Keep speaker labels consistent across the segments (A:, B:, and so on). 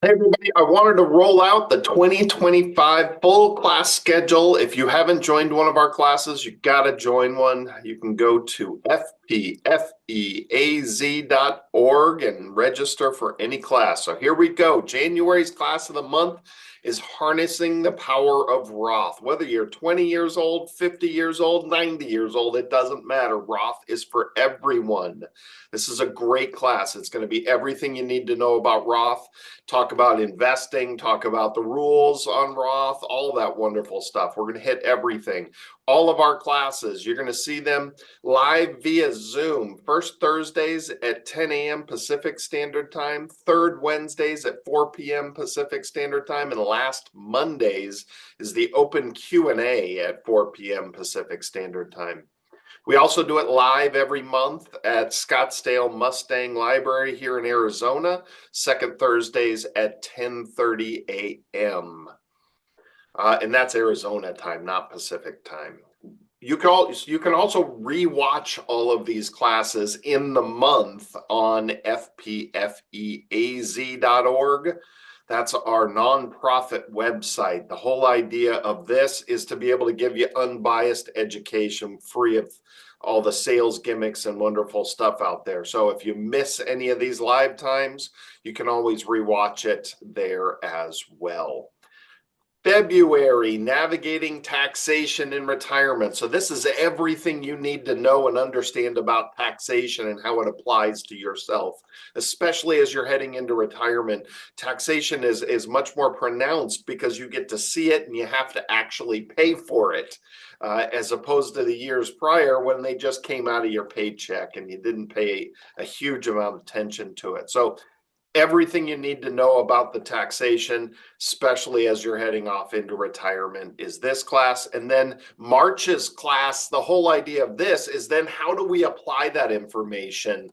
A: Hey everybody, I wanted to roll out the 2025 full class schedule. If you haven't joined one of our classes, you got to join one. You can go to fpfeaz.org and register for any class. So here we go. January's class of the month is harnessing the power of Roth. Whether you're 20 years old, 50 years old, 90 years old, it doesn't matter. Roth is for everyone. This is a great class. It's going to be everything you need to know about Roth. Talk about investing, talk about the rules on Roth, all that wonderful stuff. We're going to hit everything. All of our classes, you're going to see them live via Zoom. First Thursdays at 10 a.m. Pacific Standard Time, third Wednesdays at 4 p.m. Pacific Standard Time, and last Mondays is the open Q&A at 4 p.m. Pacific Standard Time. We also do it live every month at Scottsdale Mustang Library here in Arizona, second Thursdays at 10:30 a.m. And that's Arizona time, not Pacific time. You can also rewatch all of these classes in the month on fpfeaz.org. That's our nonprofit website. The whole idea of this is to be able to give you unbiased education free of all the sales gimmicks and wonderful stuff out there. So if you miss any of these live times, you can always rewatch it there as well. February, navigating taxation in retirement. So this is everything you need to know and understand about taxation and how it applies to yourself, especially as you're heading into retirement. Taxation is much more pronounced because you get to see it and you have to actually pay for it, as opposed to the years prior when they just came out of your paycheck and you didn't pay a huge amount of attention to it. So everything you need to know about the taxation, especially as you're heading off into retirement, is this class. And then March's class, the whole idea of this is then how do we apply that information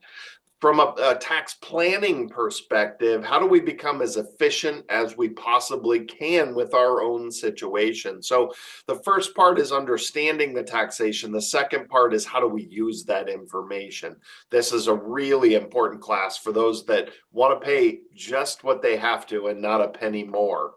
A: from a tax planning perspective? How do we become as efficient as we possibly can with our own situation? So the first part is understanding the taxation. The second part is how do we use that information? This is a really important class for those that want to pay just what they have to and not a penny more.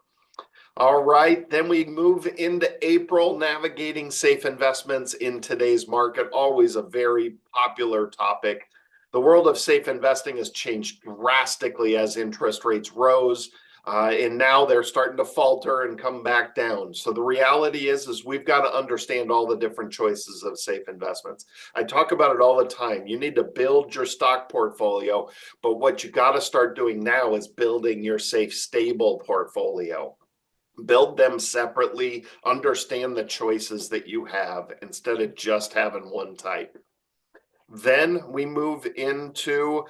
A: All right, then we move into April, navigating safe investments in today's market. Always a very popular topic. The world of safe investing has changed drastically as interest rates rose, and now they're starting to falter and come back down. So the reality is we've got to understand all the different choices of safe investments. I talk about it all the time. You need to build your stock portfolio, but what you got to start doing now is building your safe, stable portfolio. Build them separately, understand the choices that you have instead of just having one type. Then we move into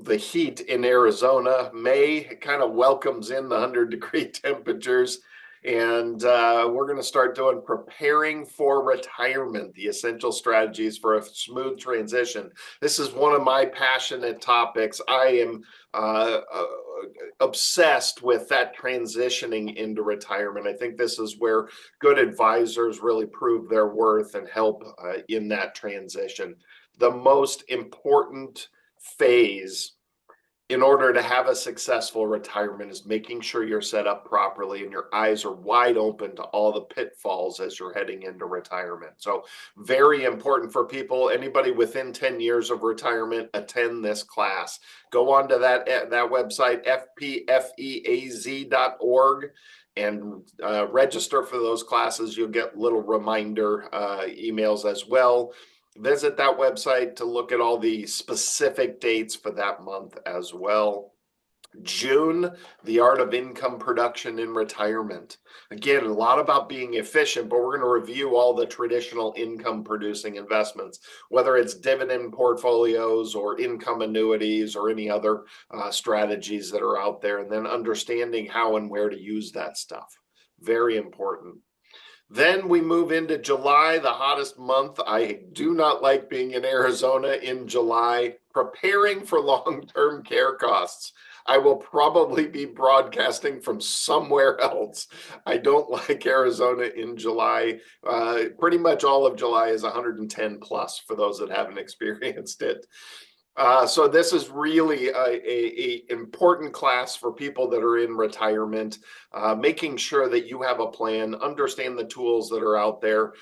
A: the heat in Arizona. May kind of welcomes in the 100-degree temperatures. And we're going to start doing preparing for retirement, the essential strategies for a smooth transition. This is one of my passionate topics. I am obsessed with that transitioning into retirement. I think this is where good advisors really prove their worth and help in that transition. The most important phase in order to have a successful retirement is making sure you're set up properly and your eyes are wide open to all the pitfalls as you're heading into retirement. So very important for people. Anybody within 10 years of retirement, attend this class. Go on to that website, fpfeaz.org, and register for those classes. You'll get little reminder emails as well. Visit that website to look at all the specific dates for that month as well. June, the art of income production in retirement. Again, a lot about being efficient, but we're going to review all the traditional income producing investments, whether it's dividend portfolios or income annuities or any other strategies that are out there, and then understanding how and where to use that stuff. Very important. Then we move into July, the hottest month. I do not like being in Arizona in July. Preparing for long-term care costs. I will probably be broadcasting from somewhere else. I don't like Arizona in July. Pretty much all of July is 110 plus for those that haven't experienced it. So this is really a important class for people that are in retirement, making sure that you have a plan, understand the tools that are out there.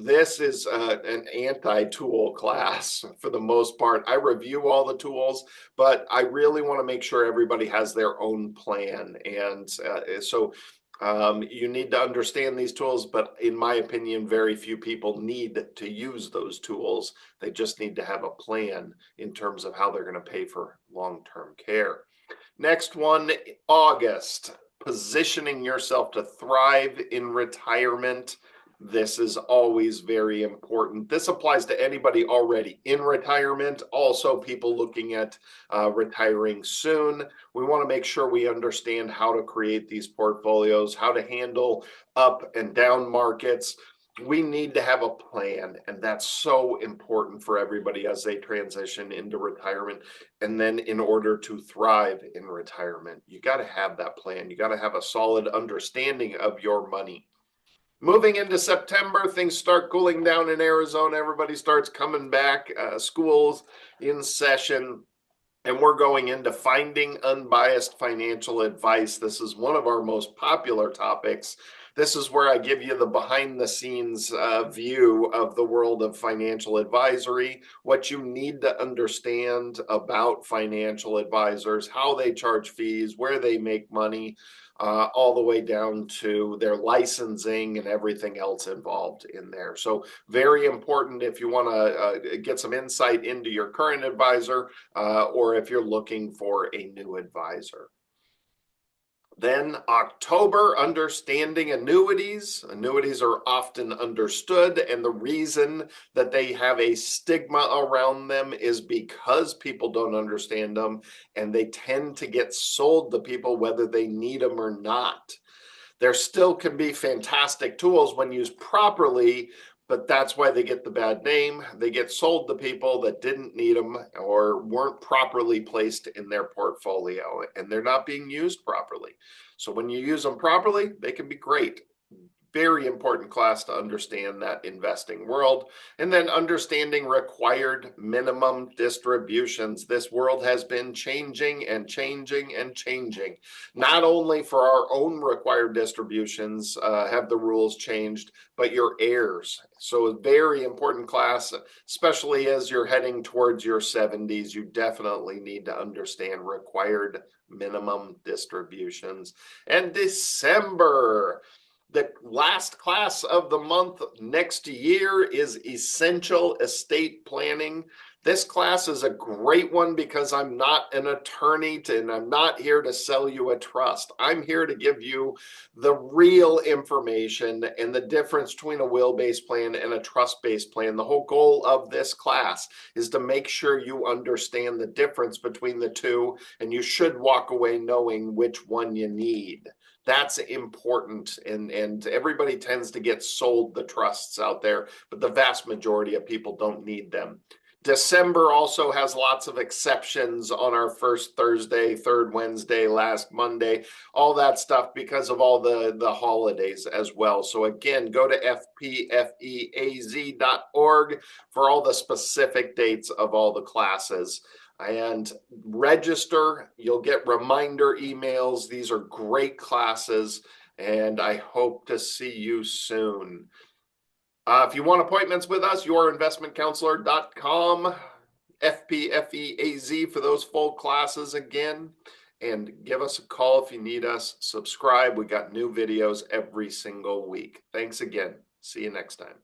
A: This is an anti-tool class for the most part. I review all the tools, but I really want to make sure everybody has their own plan. And you need to understand these tools, but in my opinion, very few people need to use those tools. They just need to have a plan in terms of how they're going to pay for long-term care. Next one, August, positioning yourself to thrive in retirement. This is always very important. This applies to anybody already in retirement, also people looking at retiring soon. We want to make sure we understand how to create these portfolios, how to handle up and down markets. We need to have a plan, and that's so important for everybody as they transition into retirement. And then in order to thrive in retirement, you got to have that plan. You got to have a solid understanding of your money. Moving into September, things start cooling down in Arizona. Everybody starts coming back, schools in session. And we're going into finding unbiased financial advice. This is one of our most popular topics. This is where I give you the behind the scenes view of the world of financial advisory, what you need to understand about financial advisors, how they charge fees, where they make money, all the way down to their licensing and everything else involved in there. So very important if you want to get some insight into your current advisor or if you're looking for a new advisor. Then October, understanding annuities. Annuities are often understood, and the reason that they have a stigma around them is because people don't understand them, and they tend to get sold to people whether they need them or not. There still can be fantastic tools when used properly, but that's why they get the bad name. They get sold to people that didn't need them or weren't properly placed in their portfolio, and they're not being used properly. So when you use them properly, they can be great. Very important class to understand that investing world. And then understanding required minimum distributions. This world has been changing and changing and changing. Not only for our own required distributions have the rules changed, but your heirs. So a very important class, especially as you're heading towards your 70s. You definitely need to understand required minimum distributions. And December, the last class of the month next year is Essential Estate Planning. This class is a great one because I'm not an attorney and I'm not here to sell you a trust. I'm here to give you the real information and the difference between a will-based plan and a trust-based plan. The whole goal of this class is to make sure you understand the difference between the two, and you should walk away knowing which one you need. That's important, and everybody tends to get sold the trusts out there, but the vast majority of people don't need them. December also has lots of exceptions on our first Thursday, third Wednesday, last Monday, all that stuff because of all the holidays as well. So again, go to fpfeaz.org for all the specific dates of all the classes. And register. You'll get reminder emails. These are great classes, and I hope to see you soon. If you want appointments with us, yourinvestmentcounselor.com, FPFEAZ for those full classes again. And give us a call if you need us. Subscribe. We got new videos every single week. Thanks again. See you next time.